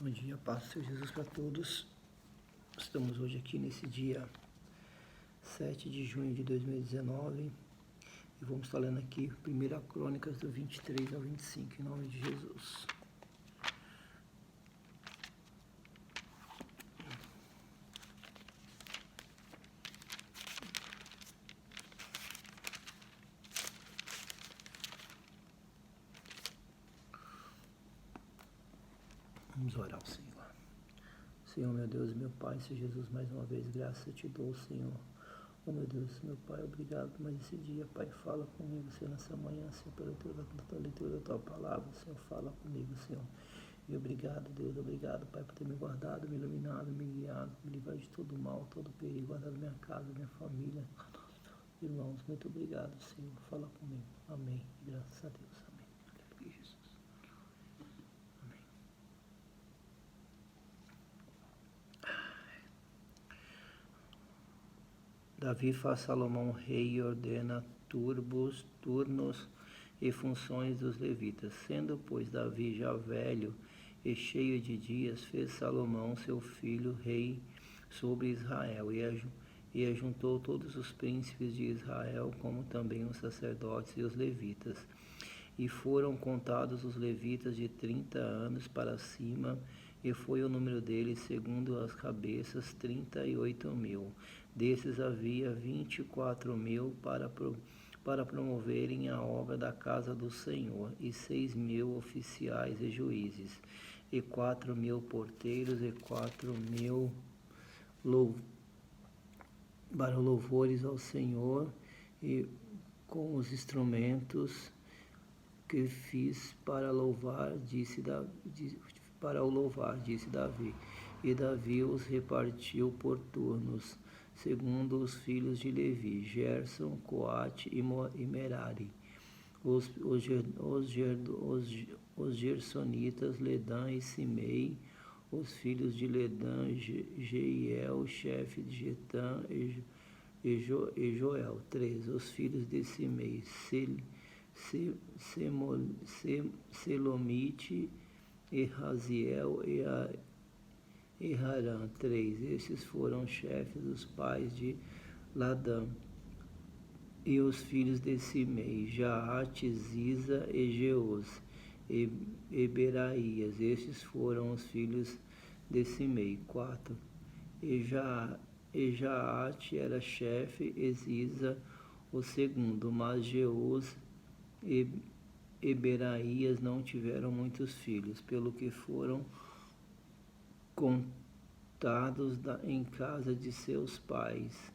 Bom dia, paz do Senhor Jesus para todos. Estamos hoje aqui nesse dia 7 de junho de 2019 e vamos estar lendo aqui 1 Crônicas do 23 ao 25, em nome de Jesus. Vamos orar ao Senhor. Senhor, meu Deus, meu Pai, Senhor Jesus, mais uma vez, graças eu te dou, Senhor. Oh, meu Deus, meu Pai, obrigado por mais esse dia, Pai, fala comigo, Senhor, nessa manhã, Senhor, pela leitura da Tua palavra, Senhor, fala comigo, Senhor. E obrigado, Deus, obrigado, Pai, por ter me guardado, me iluminado, me guiado, me livrado de todo mal, todo perigo, guardado minha casa, minha família. Irmãos, muito obrigado, Senhor, fala comigo. Amém. Graças a Deus, amém. Aleluia, Jesus. Amém. Davi faz Salomão rei e ordena turnos e funções dos levitas. Sendo, pois, Davi já velho e cheio de dias, fez Salomão, seu filho, rei sobre Israel, e ajuntou todos os príncipes de Israel, como também os sacerdotes e os levitas. E foram contados os levitas de 30 anos para cima, e foi o número deles, segundo as cabeças, 38.000. Desses havia 24.000 para promoverem a obra da casa do Senhor, e 6.000 oficiais e juízes, e 4.000 porteiros, e 4.000 para louvores ao Senhor, e com os instrumentos que fiz para louvar, disse Davi. E Davi os repartiu por turnos, segundo os filhos de Levi, Gerson, Coate e Merari. Os gersonitas, Ledã e Simei, os filhos de Ledã, Jeiel, chefe de Getã e Joel. 3. Os filhos de Simei, Selomite e Raziel e Harã. 3. Estes foram chefes dos pais de Ladã. E os filhos de Simei, Jaate, Ziza e Jeus, e Beraías. Estes foram os filhos de Simei. 4. E Jaate era chefe, e Ziza o segundo, mas Jeus e Beraías não tiveram muitos filhos, pelo que foram contados em casa de seus pais,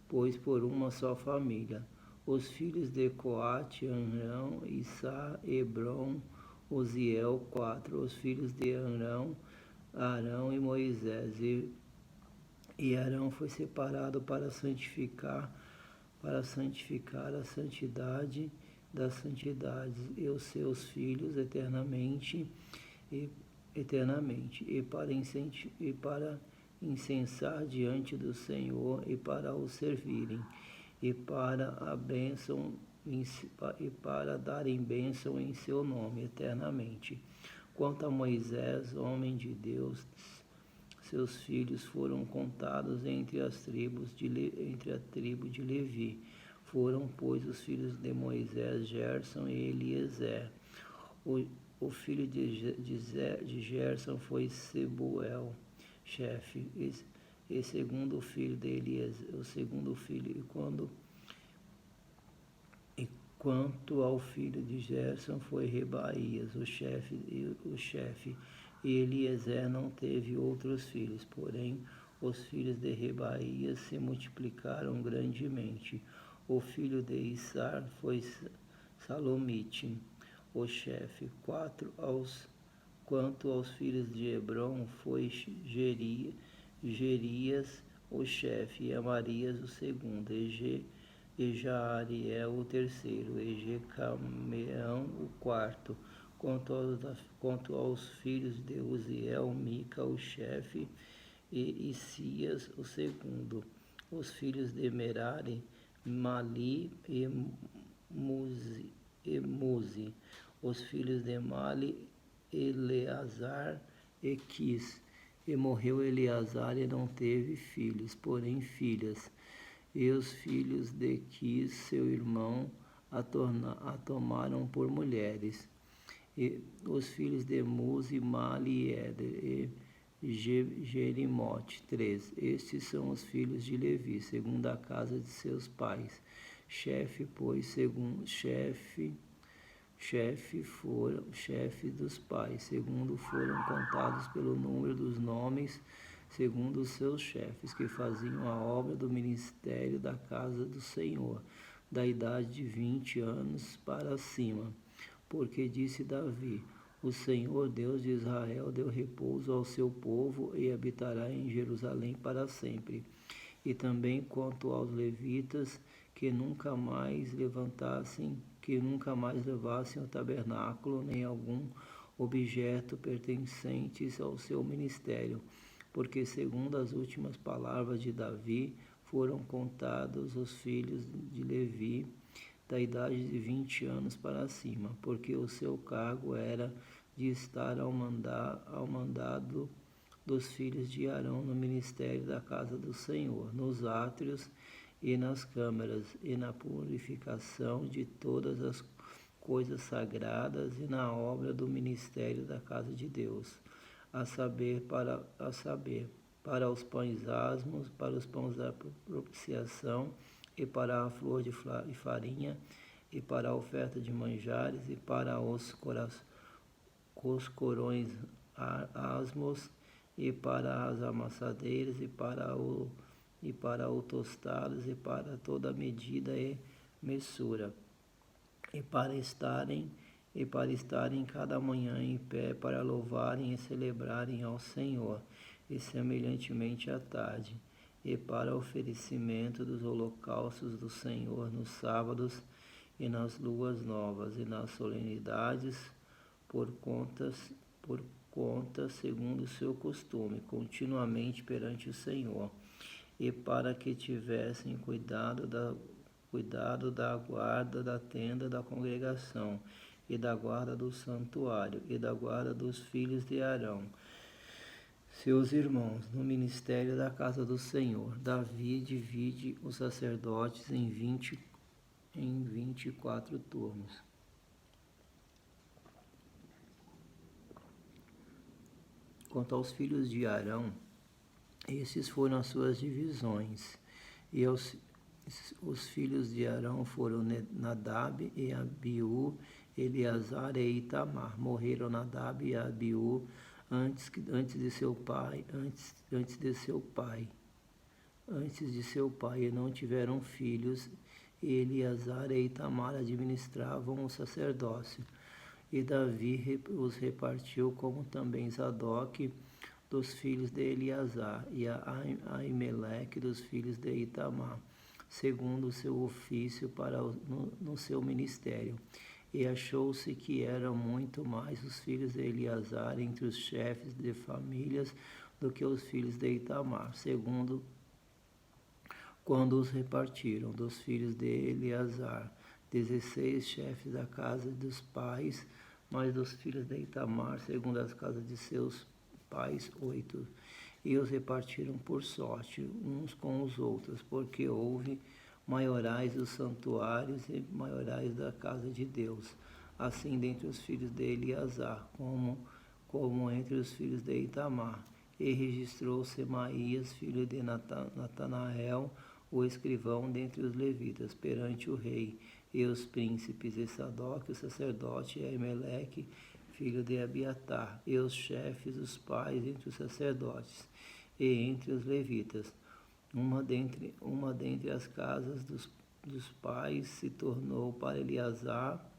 pois por uma só família. Os filhos de Coate, Arão, Issá, Hebron, Uziel. 4. Os filhos de Arão e Moisés. E Arão foi separado para santificar a santidade das santidades, e os seus filhos eternamente, e para incensar diante do Senhor, e para o servirem, e para a bênção, e para darem bênção em seu nome eternamente. Quanto a Moisés, homem de Deus, seus filhos foram contados entre a tribo de Levi. Foram, pois, os filhos de Moisés, Gerson e Eliezer. O filho de Gerson foi Sebuel, chefe, e segundo filho de Eliezer, o segundo filho. Quanto ao filho de Gerson foi Rebaías, o chefe, e Eliezer não teve outros filhos, porém os filhos de Rebaías se multiplicaram grandemente. O filho de Issar foi Salomite, o chefe. 4. Quanto aos filhos de Hebron, foi Gerias, o chefe, e Amarias, o segundo, e Jaariel, o terceiro, e Jecameão, o quarto. Quanto aos filhos de Uziel, Mica, o chefe, e Isias, o segundo. Os filhos de Merari, Mali e Muzi. Os filhos de Mali, Eleazar e Quis. E morreu Eleazar e não teve filhos, porém filhas. E os filhos de Quis, seu irmão, a tomaram por mulheres. E os filhos de Muzi, Mali e Éder, e Jerimote, 3. Estes são os filhos de Levi, segundo a casa de seus pais. Chefe, pois, segundo chefe dos pais, segundo foram contados pelo número dos nomes, segundo os seus chefes, que faziam a obra do ministério da casa do Senhor, da idade de 20 anos para cima. Porque disse Davi: o Senhor Deus de Israel deu repouso ao seu povo e habitará em Jerusalém para sempre. E também quanto aos levitas, que nunca mais levassem o tabernáculo, nem algum objeto pertencentes ao seu ministério, porque segundo as últimas palavras de Davi, foram contados os filhos de Levi, da idade de 20 anos para cima, porque o seu cargo era de estar ao mandado dos filhos de Arão no ministério da casa do Senhor, nos átrios e nas câmaras, e na purificação de todas as coisas sagradas e na obra do ministério da casa de Deus, a saber, para os pães asmos, para os pães da propiciação, e para a flor de farinha, e para a oferta de manjares, e para os corões asmos, e para as amassadeiras, e para o tostados, e para toda medida e messura, e para estarem cada manhã em pé, para louvarem e celebrarem ao Senhor, e semelhantemente à tarde, e para o oferecimento dos holocaustos do Senhor nos sábados e nas luas novas e nas solenidades, por conta segundo o seu costume, continuamente perante o Senhor, e para que tivessem cuidado da guarda da tenda da congregação, e da guarda do santuário, e da guarda dos filhos de Arão, seus irmãos, no ministério da casa do Senhor. Davi divide os sacerdotes em 24 turnos. Quanto aos filhos de Arão, esses foram as suas divisões. E os filhos de Arão foram Nadab e Abiú, Eleazar e Itamar. Morreram Nadab e Abiú antes de seu pai, e não tiveram filhos. E Eleazar e Itamar administravam o sacerdócio. E Davi os repartiu, como também Zadok dos filhos de Eleazar, e Aimeleque dos filhos de Itamar, segundo o seu ofício no seu ministério. E achou-se que eram muito mais os filhos de Eleazar entre os chefes de famílias do que os filhos de Itamar, segundo quando os repartiram. Dos filhos de Eleazar, 16 chefes da casa dos pais, mas dos filhos de Itamar, segundo as casas de seus pais, 8. E os repartiram por sorte, uns com os outros, porque houve maiorais dos santuários e maiorais da casa de Deus, assim dentre os filhos de Eleazar, como entre os filhos de Itamar. E registrou Semaías, filho de Natanael, o escrivão dentre os levitas, perante o rei, e os príncipes, e Sadoc, o sacerdote, e Aimeleque, filho de Abiatar, e os chefes, os pais, entre os sacerdotes, e entre os levitas. Uma dentre as casas dos pais se tornou para Eleazar,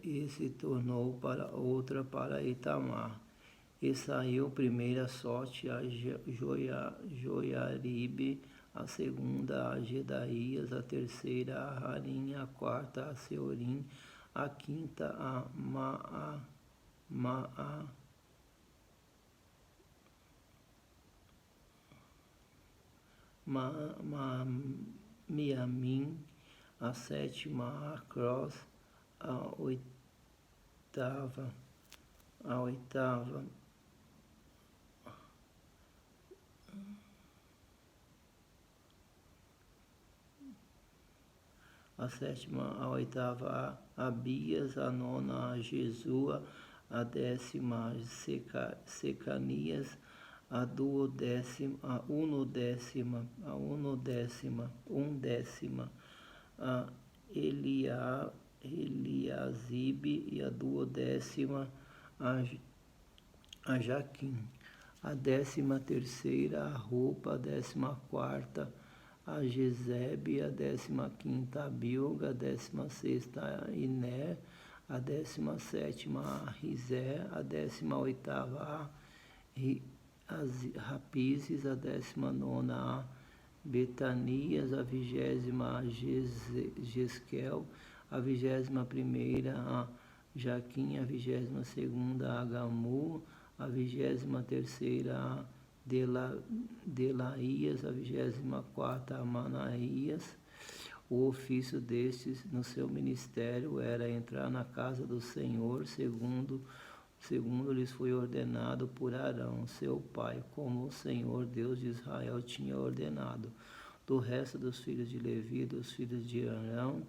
e se tornou para outra para Itamar. E saiu primeira sorte a Joiaribe, a segunda a Gedaías, a terceira a Harim, a quarta a Seorim, a quinta a Miamim, a sétima a Acros, a a sétima, a oitava a Abias, a nona a Jesua, a décima a Secanias, a undécima a Eliasibe, e a duodécima a Jaquim, a 13ª a Rupa, a 14ª a Gesebe, a 15ª a Bilga, a 16ª a Iné, a 17ª a Rizé, a 18ª a Rapizes, a 19ª a Betanias, a 20ª a Jesquel, a 21ª a Jaquim, a 22ª a Gamu, a 23ª a Delaías, a 24ª a Manaías. O ofício destes no seu ministério era entrar na casa do Senhor, segundo lhes foi ordenado por Arão, seu pai, como o Senhor Deus de Israel tinha ordenado. Do resto dos filhos de Levi, dos filhos de Arão,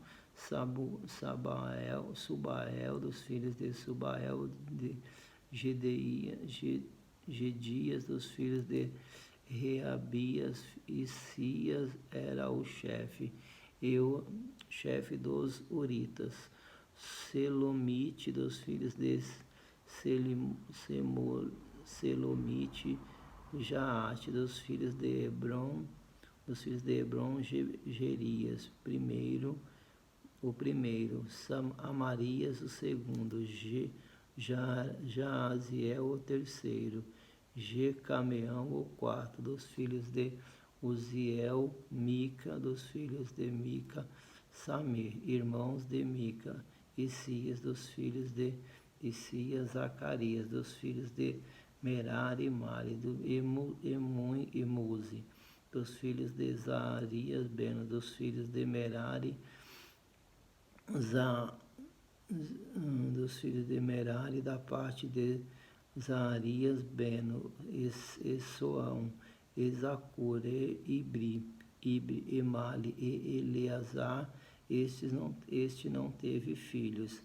Subael, dos filhos de Subael, de Gedias, dos filhos de Reabias, e Cias era o chefe, chefe dos Uritas. Selomite, dos filhos de Selomite, Jaate, dos filhos de Hebron, Gerias, o primeiro, Amarias, o segundo, Jaaziel, o terceiro, Jecameão, o quarto, dos filhos de Uziel, Mica, dos filhos de Mica, Samir, irmãos de Mica, Isias, dos filhos de Isias, Zacarias, dos filhos de Merari, Mali, Emun e Muzi, dos filhos de Zarias, Beno, dos filhos de Merari, dos filhos de Merari, da parte de Zarias, Beno, Essoão, Ezacur, Ibri, Emali e Eleazar. Este não teve filhos.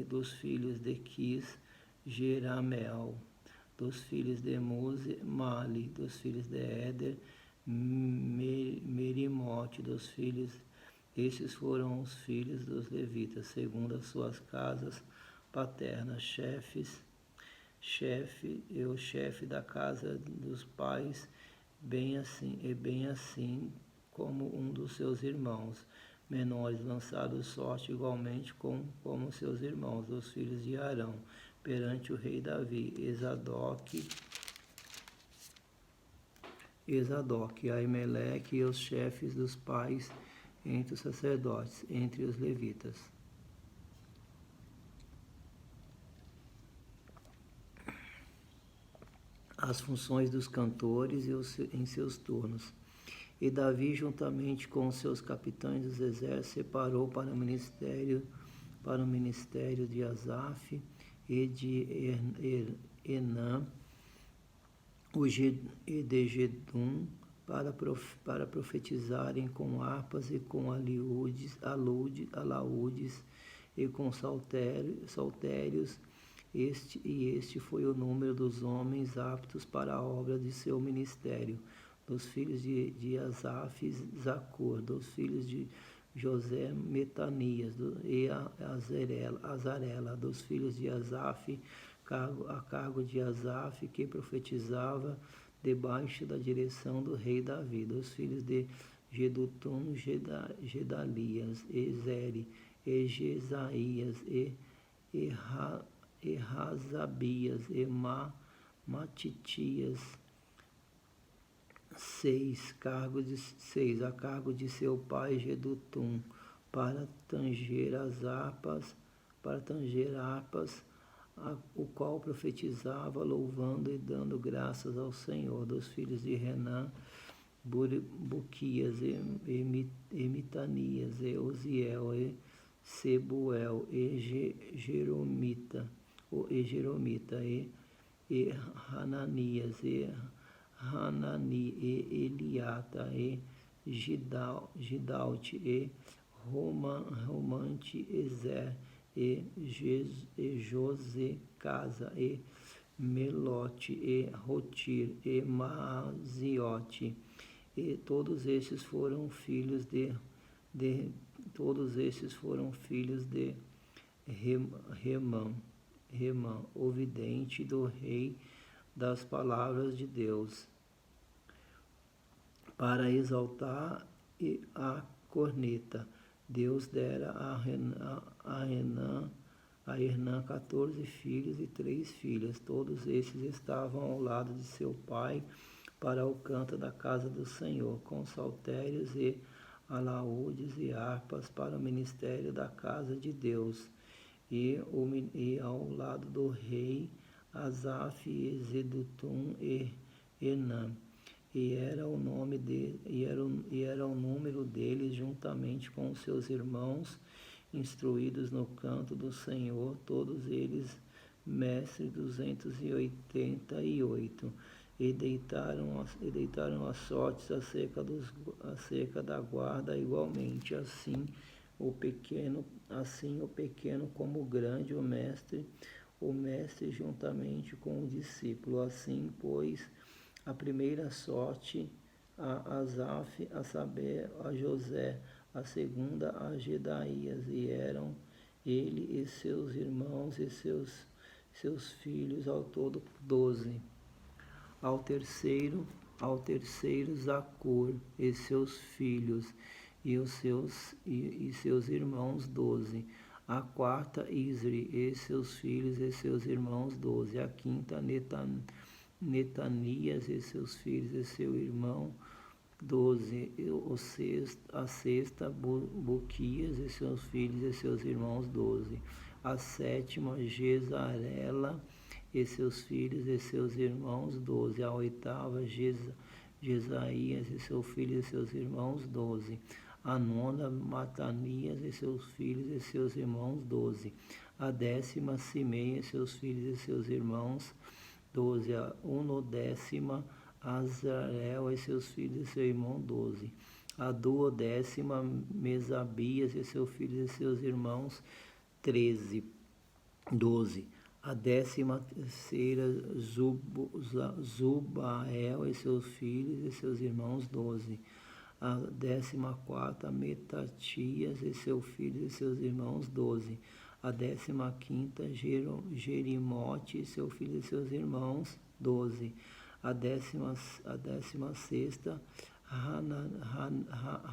Dos filhos de Quis, Jerameel, dos filhos de Muse, Mali, dos filhos de Éder, Merimote, dos filhos. Estes foram os filhos dos levitas, segundo as suas casas paternas, o chefe da casa dos pais, bem assim como um dos seus irmãos menores, lançado sorte igualmente como seus irmãos, os filhos de Arão, perante o rei Davi, Esadoc, Aimeleque e os chefes dos pais entre os sacerdotes, entre os levitas. As funções dos cantores em seus turnos. E Davi, juntamente com seus capitães dos exércitos, separou para o ministério de Asaf e de Enã, e de Gedum, para profetizarem com harpas e com alaúdes e com saltérios. Este foi o número dos homens aptos para a obra de seu ministério. Dos filhos de Asaf, Zacur, dos filhos de José, Metanias, e Azarela, dos filhos de Asaf, a cargo de Asaf, que profetizava debaixo da direção do rei Davi, dos filhos de Gedutum, Gedalias, Ezeri, Jesaías, Razabias, Matitias, 6 a cargo de seu pai Gedutum, para tanger harpas, o qual profetizava, louvando e dando graças ao Senhor. Dos filhos de Renã, Buquias, e Mitanias, e Uziel, e Sebuel, Jeromita, e Hananias, e Eliata, e Gidalte, e Romante, Ezer, e Josecasa, e Melote, e Rotir, e Maziote, e todos estes foram filhos de Remã, o vidente do rei das palavras de Deus, para exaltar a corneta. Deus dera a Hernã 14 filhos e 3 filhas. Todos estes estavam ao lado de seu pai para o canto da casa do Senhor, com saltérios e alaúdes e harpas para o ministério da casa de Deus. E ao lado do rei Asaf, e Zedutum e Enã. E era o número deles, juntamente com os seus irmãos, instruídos no canto do Senhor, todos eles mestres 288. E deitaram as sortes acerca da guarda igualmente, assim o pequeno como o grande, o mestre juntamente com o discípulo. Assim, pois, a primeira sorte a Asaf, a saber, a José, a segunda a Gedaías, e eram ele e seus irmãos e seus filhos, ao todo 12. Ao terceiro Zacur e seus filhos e seus irmãos 12. A quarta Isri e seus filhos e seus irmãos 12. A quinta Netanias e seus filhos e seu irmão 12. A sexta Buquias e seus filhos e seus irmãos 12. A sétima Gesarela e seus filhos e seus irmãos 12. A oitava Jesaías e seus filhos e seus irmãos 12. A nona Matanias e seus filhos e seus irmãos 12. A décima Simei e seus filhos e seus irmãos 12. A unodécima Azarel e seus filhos e seu irmão 12. A duodécima Mesabias e seus filhos e seus irmãos 12. A 13ª Zubael e seus filhos e seus irmãos 12. A 14ª Metatias e seus filhos e seus irmãos 12. A 15ª Jerimote e seus filhos e seus irmãos 12. A 16ª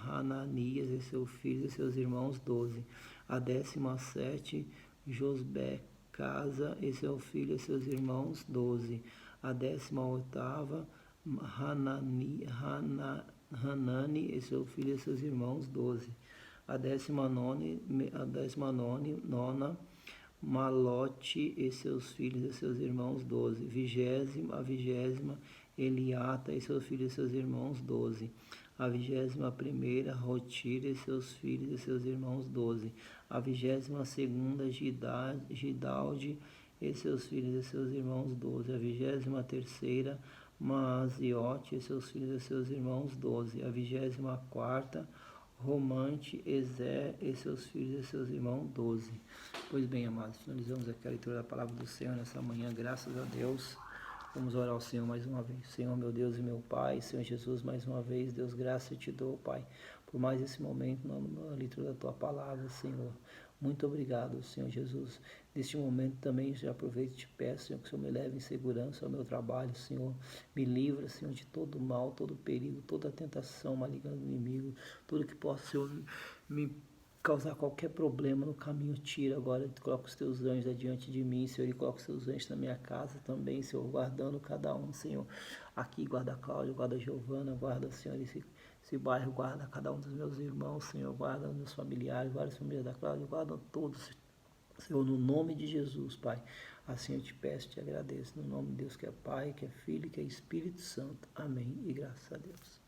Hananias e seus filhos e seus irmãos 12. A 17ª Josbecasa e seu filho e seus irmãos 12. A 18ª Hanani e seu filho e seus irmãos 12. A 19ª Malote e seus filhos e seus irmãos 12. A 20ª Eliata e seus filhos e seus irmãos 12. A 21ª Rotir e seus filhos e seus irmãos 12. A 22ª Gidalde e seus filhos e seus irmãos 12. A 23ª Maaziote e seus filhos e seus irmãos 12. A 24ª Romante, Ezer e seus filhos e seus irmãos 12. Pois bem, amados, finalizamos aqui a leitura da palavra do Senhor nessa manhã, graças a Deus. Vamos orar ao Senhor mais uma vez. Senhor, meu Deus e meu Pai, Senhor Jesus, mais uma vez, Deus, graça eu te dou, Pai, por mais esse momento na leitura da Tua palavra, Senhor. Muito obrigado, Senhor Jesus. Neste momento também já aproveito e te peço, Senhor, que o Senhor me leve em segurança ao meu trabalho, Senhor. Me livra, Senhor, de todo mal, todo perigo, toda tentação maligna do inimigo, tudo que possa, Senhor, me causar qualquer problema no caminho, tira agora, coloca os teus anjos adiante de mim, Senhor, e coloca os teus anjos na minha casa também, Senhor, guardando cada um, Senhor. Aqui guarda a Cláudia, guarda a Giovana, guarda, Senhor, esse bairro, guarda cada um dos meus irmãos, Senhor, guarda meus familiares, guarda as famílias da Cláudia, guarda todos, Senhor, no nome de Jesus, Pai. Assim eu te peço, te agradeço, no nome de Deus que é Pai, que é Filho, que é Espírito Santo. Amém e graças a Deus.